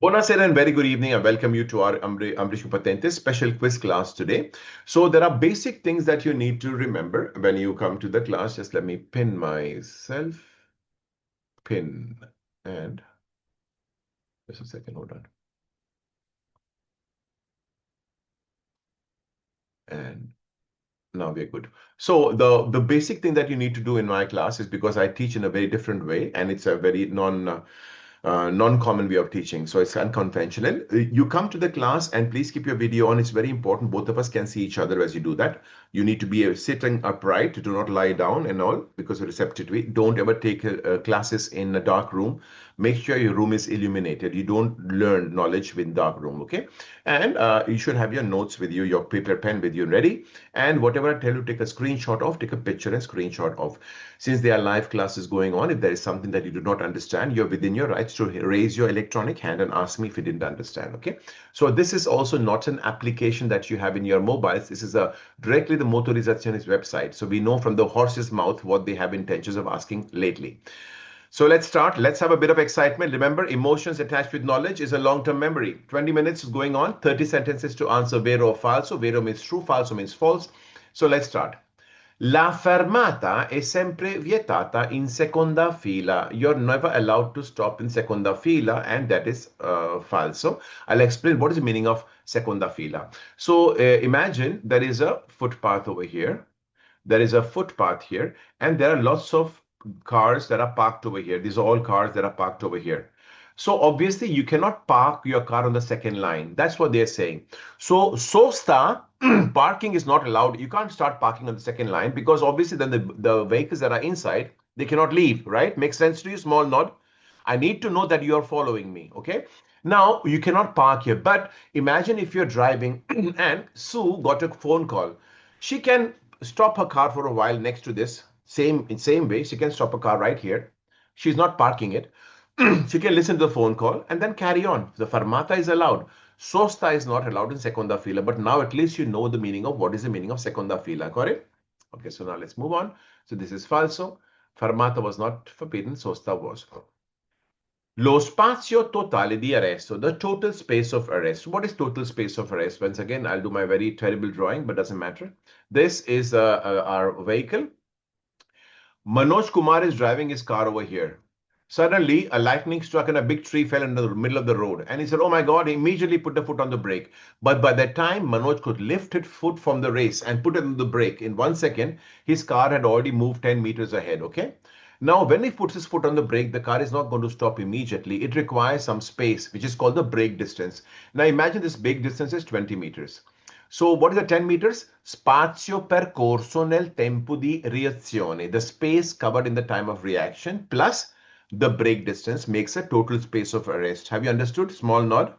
Buonasera and very good evening. I welcome you to our Ambrish Quick Patente special quiz class today. So there are basic things that you need to remember when you come to the class. Just let me pin myself. Pin. And just a second, hold on. And now we're good. So the basic thing that you need to do in my class is, because I teach in a very different way and it's a very non-common way of teaching. So it's unconventional. You come to the class and please keep your video on. It's very important. Both of us can see each other as you do that. You need to be sitting upright. Do not lie down and all because of receptivity. Don't ever take classes in a dark room. Make sure your room is illuminated. You don't learn knowledge with dark room, okay? And you should have your notes with you, your paper, pen with you ready. And whatever I tell you, take a screenshot of, take a picture and screenshot of. Since there are live classes going on, if there is something that you do not understand, you're within your rights to raise your electronic hand and ask me if you didn't understand, okay? So this is also not an application that you have in your mobiles. This is directly the motorization's website. So we know from the horse's mouth what they have intentions of asking lately. So let's start. Let's have a bit of excitement. Remember, emotions attached with knowledge is a long-term memory. 20 minutes is going on, 30 sentences to answer vero or falso. Vero means true, falso means false. So let's start. La fermata è sempre vietata in seconda fila. You're never allowed to stop in seconda fila, and that is falso. I'll explain what is the meaning of seconda fila. So imagine there is a footpath over here. There is a footpath here, and there are lots of cars that are parked over here. These are all cars that are parked over here. So obviously you cannot park your car on the second line. That's what they're saying. So sosta parking is not allowed. You can't start parking on the second line because obviously then the vehicles that are inside, they cannot leave, right? Makes sense to you? Small nod. I need to know that you are following me, okay? Now you cannot park here, but imagine if you're driving and Sue got a phone call. She can stop her car for a while next to this same way. She can stop her car right here. She's not parking it. She can listen to the phone call and then carry on. The fermata is allowed. Sosta is not allowed in seconda fila, but now at least you know the meaning of what is the meaning of seconda fila, correct? Okay, so now let's move on. So this is falso. Fermata was not forbidden, sosta was. Lo spazio totale di arresto, the total space of arrest. What is total space of arrest? Once again, I'll do my very terrible drawing, but doesn't matter. This is our vehicle. Manoj Kumar is driving his car over here. Suddenly, a lightning struck and a big tree fell in the middle of the road. And he said, oh my God, he immediately put the foot on the brake. But by that time, Manoj could lift his foot from the race and put it on the brake. In 1 second, his car had already moved 10 meters ahead, okay? Now, when he puts his foot on the brake, the car is not going to stop immediately. It requires some space, which is called the brake distance. Now, imagine this brake distance is 20 meters. So what is the 10 meters? Spazio percorso nel tempo di reazione. The space covered in the time of reaction plus the brake distance makes a total space of arrest. Have you understood? Small nod.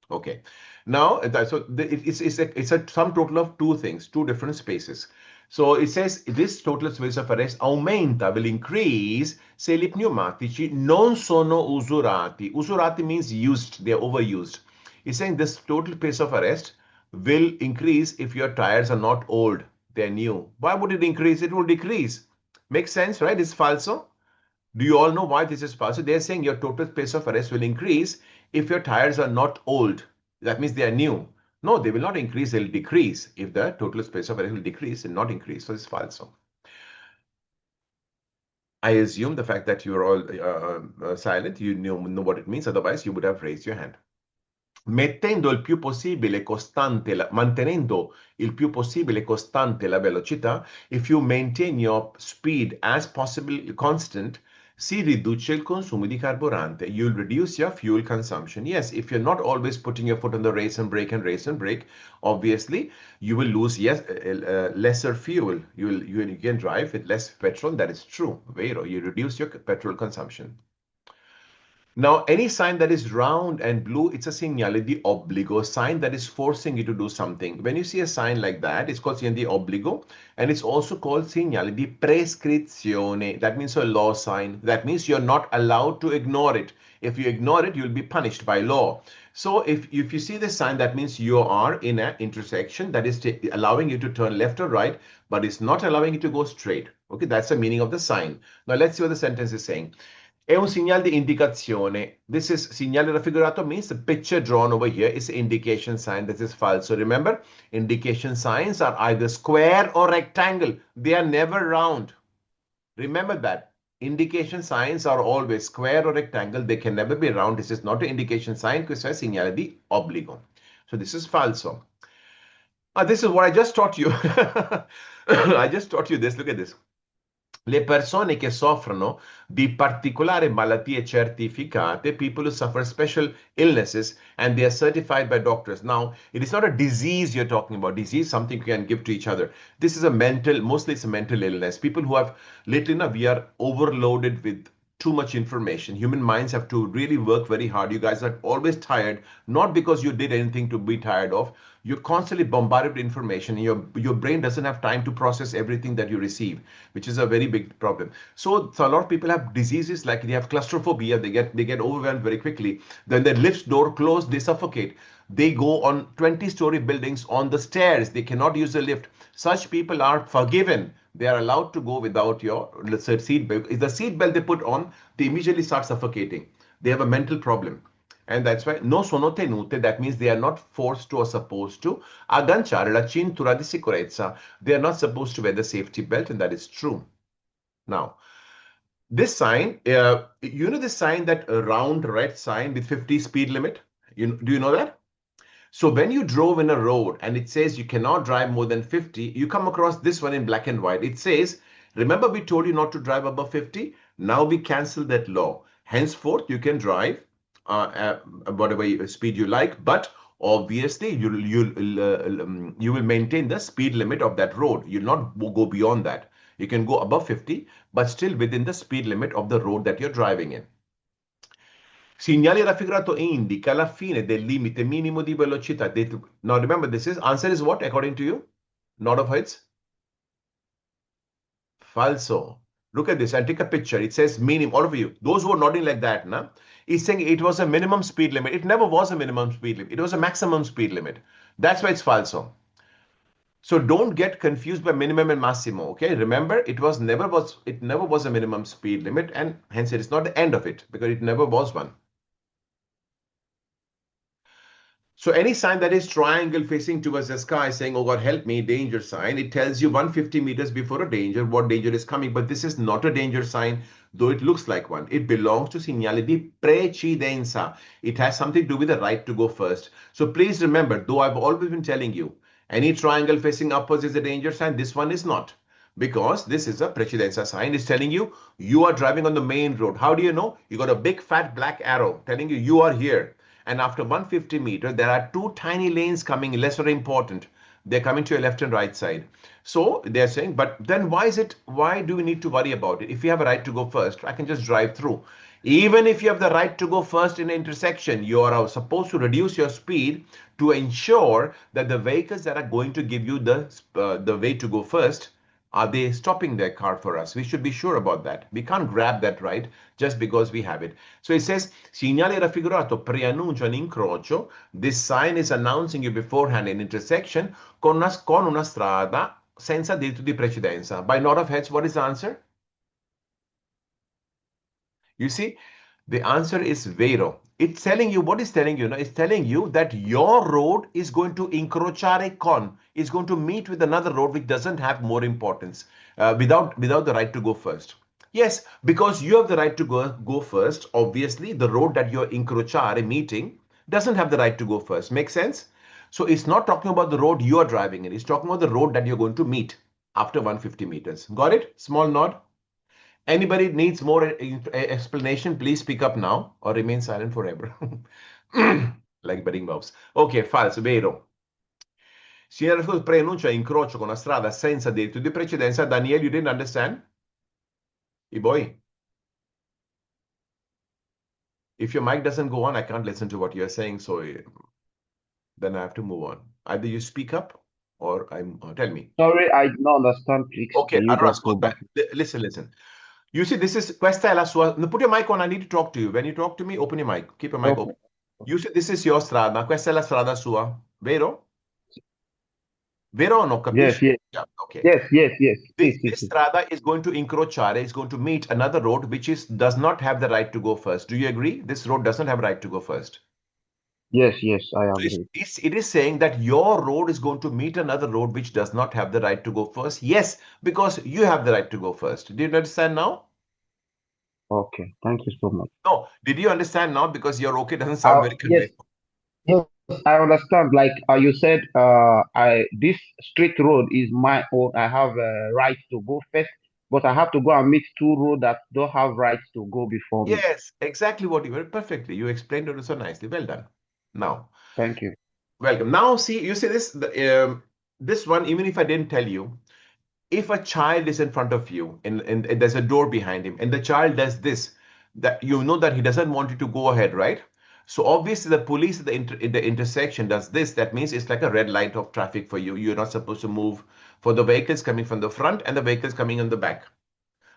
Okay. Now, it's a sum total of two things, two different spaces. So it says this total space of arrest aumenta, will increase se i pneumatici non sono usurati. Usurati means used, they're overused. It's saying this total space of arrest will increase if your tires are not old, they're new. Why would it increase? It will decrease. Makes sense, right? It's falso. Do you all know why this is falso? They're saying your total space of arrest will increase if your tires are not old. That means they are new. No, they will not increase, they'll decrease. If the total space of arrest will decrease and not increase, so it's falso. I assume the fact that you're all silent, you know what it means. Otherwise, you would have raised your hand. Mantenendo il più possibile costante la velocità, if you maintain your speed as possible constant, si riduce il consumo di carburante. You'll reduce your fuel consumption. Yes, if you're not always putting your foot on the race and brake, obviously you will lose lesser fuel. You can drive with less petrol. That is true. Vero, you reduce your petrol consumption. Now, any sign that is round and blue, it's a segnale di obbligo, sign that is forcing you to do something. When you see a sign like that, it's called segnale di obbligo, and it's also called segnale di prescrizione. That means a law sign. That means you're not allowed to ignore it. If you ignore it, you'll be punished by law. So if you see this sign, that means you are in an intersection that is allowing you to turn left or right, but it's not allowing you to go straight. Okay, that's the meaning of the sign. Now, let's see what the sentence is saying. È un segnale di indicazione. This is segnale raffigurato means the picture drawn over here is indication sign. This is false. So remember, indication signs are either square or rectangle. They are never round. Remember that. Indication signs are always square or rectangle. They can never be round. This is not an indication sign. Questo è segnale di obbligo. So this is falso. This is what I just taught you. I just taught you this. Look at this. Le persone che soffrono di particolari malattie certificate, people who suffer special illnesses and they are certified by doctors. Now, it is not a disease you're talking about. Disease, something you can give to each other. This is a mental, mostly it's a mental illness. People who have, lately, we are overloaded with too much information. Human minds have to really work very hard. You guys are always tired, not because you did anything to be tired of. You're constantly bombarded with information. Your brain doesn't have time to process everything that you receive, which is a very big problem. So a lot of people have diseases like they have claustrophobia. They get overwhelmed very quickly. Then their lift door closed, they suffocate. They go on 20-story buildings on the stairs. They cannot use the lift. Such people are forgiven. They are allowed to go without your, let's say, seat belt. If the seat belt they put on, they immediately start suffocating. They have a mental problem. And that's why no sono tenute, that means they are not forced to or supposed to agganciare la cintura di sicurezza. They are not supposed to wear the safety belt, and that is true. Now, this sign, you know this sign, that round red sign with 50 speed limit? Do you know that? So when you drove in a road and it says you cannot drive more than 50, you come across this one in black and white. It says, remember we told you not to drive above 50? Now we cancel that law. Henceforth, you can drive whatever speed you like, but obviously you will maintain the speed limit of that road. You'll not go beyond that. You can go above 50, but still within the speed limit of the road that you're driving in. Segnale raffigurato indica la fine del limite minimo di velocità. Now remember, this is answer is what according to you? Not of heights? Falso. Look at this and take a picture. It says minimum. All of you, those who are nodding like that, na, it's saying it was a minimum speed limit. It never was a minimum speed limit. It was a maximum speed limit. That's why it's falso. So don't get confused by minimum and massimo. Okay, remember it never was a minimum speed limit, and hence it is not the end of it because it never was one. So any sign that is triangle facing towards the sky saying, oh God, help me, danger sign, it tells you 150 meters before a danger, what danger is coming. But this is not a danger sign, though it looks like one. It belongs to segnale di precedenza. It has something to do with the right to go first. So please remember, though I've always been telling you, any triangle facing upwards is a danger sign, this one is not. Because this is a precedenza sign. It's telling you, you are driving on the main road. How do you know? You got a big fat black arrow telling you, you are here. And after 150 meters, there are two tiny lanes coming, lesser important. They're coming to your left and right side. So they're saying, but then why do we need to worry about it? If you have a right to go first, I can just drive through. Even if you have the right to go first in an intersection, you are supposed to reduce your speed to ensure that the vehicles that are going to give you the way to go first, are they stopping their car for us? We should be sure about that. We can't grab that right just because we have it. So it says, segnale raffigurato preannuncia un incrocio. This sign is announcing you beforehand an intersection con una strada senza diritto di precedenza. By nod of heads, what is the answer? You see, the answer is vero. It's telling you, what is telling you? It's telling you that your road is going to incrociare con, is going to meet with another road which doesn't have more importance without the right to go first. Yes, because you have the right to go first, obviously the road that you're incrociare meeting doesn't have the right to go first. Make sense? So it's not talking about the road you are driving in. It's talking about the road that you're going to meet after 150 meters. Got it? Small nod. Anybody needs more explanation, please speak up now or remain silent forever. Like betting bobs. Ok, falso, vero. Signora preannuncia incrocio con una strada senza diritto di precedenza. Daniel, you didn't understand? Boy. If your mic doesn't go on, I can't listen to what you're saying, so then I have to move on. Either you speak up or tell me. Sorry, I do not understand, please. Okay, Can you just go back? Listen. You see, questa è la sua. Put your mic on, I need to talk to you. When you talk to me, open your mic. Keep your mic open. You see, this is your strada. Questa è la strada sua, vero? Vero o no? Yes, Capisci? yes, Yeah, okay. yes, yes, yes. See, see, This see. strada is going to incrociare, is going to meet another road which is does not have the right to go first. Do you agree? This road doesn't have right to go first. Yes, yes, I So agree. it is saying that your road is going to meet another road which does not have the right to go first. Yes, because you have the right to go first. Do you understand now? Okay, thank you so much. No. Did you understand now? Because your okay doesn't sound very Yes, convincing. yes, I understand. Like you said, I this straight road is my own. I have a right to go first, but I have to go and meet two roads that don't have rights to go before me. Yes, exactly what you were perfectly. You explained it so nicely. Well done. Now, Thank you. welcome. Now, see, you see this this one. Even if I didn't tell you, if a child is in front of you and there's a door behind him, and the child does this, that you know that he doesn't want you to go ahead, right? So obviously, the police at in the intersection does this. That means it's like a red light of traffic for you. You're not supposed to move for the vehicles coming from the front and the vehicles coming on the back.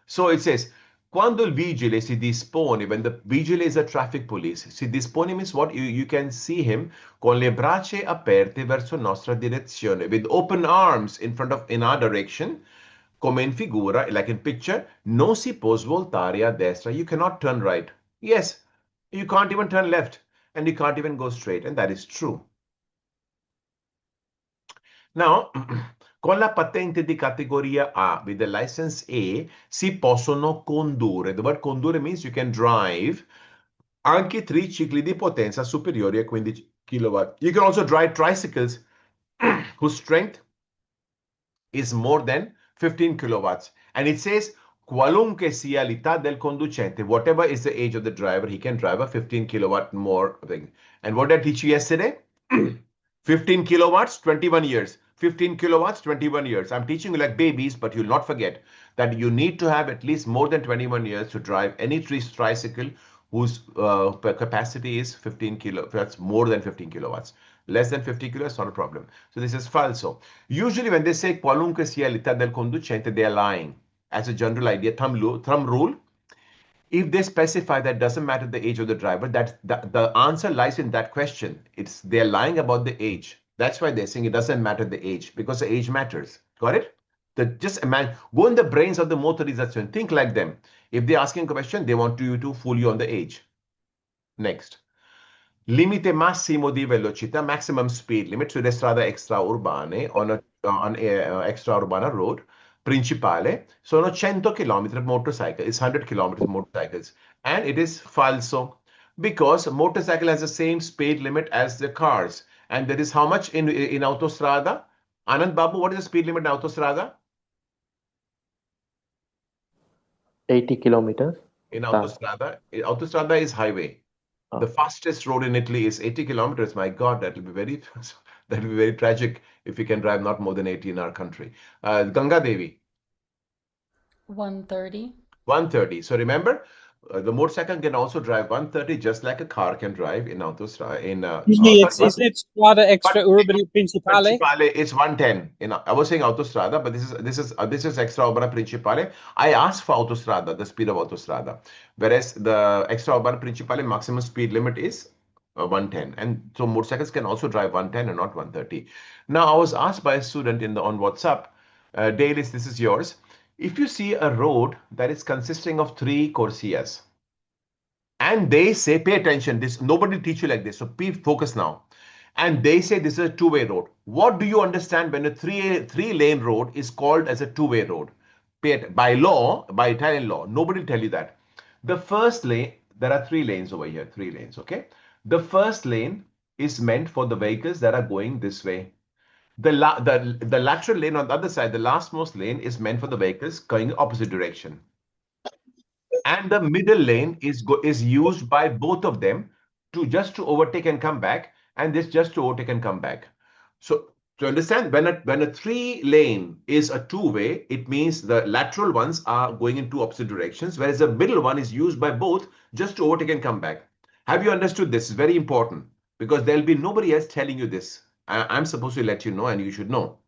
So it says, quando il vigile si dispone, when the vigile is a traffic police, si dispone means what? You can see him con le braccia aperte verso nostra direzione, with open arms in front of in our direction, come in figura, like in picture, non si può svoltare a destra. You cannot turn right. Yes, you can't even turn left, and you can't even go straight, and that is true. Now, con la patente di categoria A, with the license A, si possono condurre. The word condurre means you can drive anche tricicli di potenza superiori a 15 kW. You can also drive tricycles whose strength is more than 15 kilowatts. And it says, qualunque sia l'età del conducente, whatever is the age of the driver, he can drive a 15 kilowatt more thing. And what did I teach you yesterday? 15 kilowatts, 21 years. 15 kilowatts, 21 years. I'm teaching you like babies, but you'll not forget that you need to have at least more than 21 years to drive any tricycle whose capacity is 15 kilo, that's more than 15 kilowatts. Less than 50 kilowatts, not a problem. So this is falso. Usually when they say qualunque sia l'età del conducente, they are lying. As a general idea, thumb rule, if they specify that doesn't matter the age of the driver, that the answer lies in that question. It's they're lying about the age. That's why they're saying it doesn't matter the age, because the age matters. Got it? Just imagine, go in the brains of the motorization. Think like them. If they're asking a question, they want you to fool you on the age. Next. Limite massimo di velocità, maximum speed limit sulle strade extraurbane on extraurbana road principale sono 100 km motorcycle. It's 100 kilometers motorcycles. And it is falso because motorcycle has the same speed limit as the cars. And that is how much in autostrada? Anand Babu, what is the speed limit in autostrada? 80 kilometers In per autostrada? Autostrada is highway. The hour. fastest road in Italy is 80 kilometers. My God, that will be very that will be very tragic if we can drive not more than 80 in our country. Ganga Devi, 130. 130. So remember, the motorcycle can also drive 130 just like a car can drive in autostrada. Usually Sorry, isn't it strada but extraurbane principale? Principale is 110. I was saying autostrada, but this is extraurbana principale. I asked for autostrada, the speed of autostrada, whereas the extraurbana principale maximum speed limit is 110, and so motorcycles can also drive 110 and not 130. Now, I was asked by a student on WhatsApp, Dailis, this is yours. If you see a road that is consisting of three corsias, and they say, pay attention, this nobody teach you like this, so please focus now. And they say this is a two-way road. What do you understand when a three-lane road is called as a two-way road? By law, by Italian law, nobody will tell you that. The first lane, there are three lanes over here, three lanes, okay? The first lane is meant for the vehicles that are going this way. The lateral lane on the other side, the lastmost lane, is meant for the vehicles going opposite direction. And the middle lane is used by both of them to overtake and come back, and this just to overtake and come back. So to understand, when a three lane is a two-way, it means the lateral ones are going in two opposite directions, whereas the middle one is used by both just to overtake and come back. Have you understood this? It's very important because there'll be nobody else telling you this. I'm supposed to let you know, and you should know.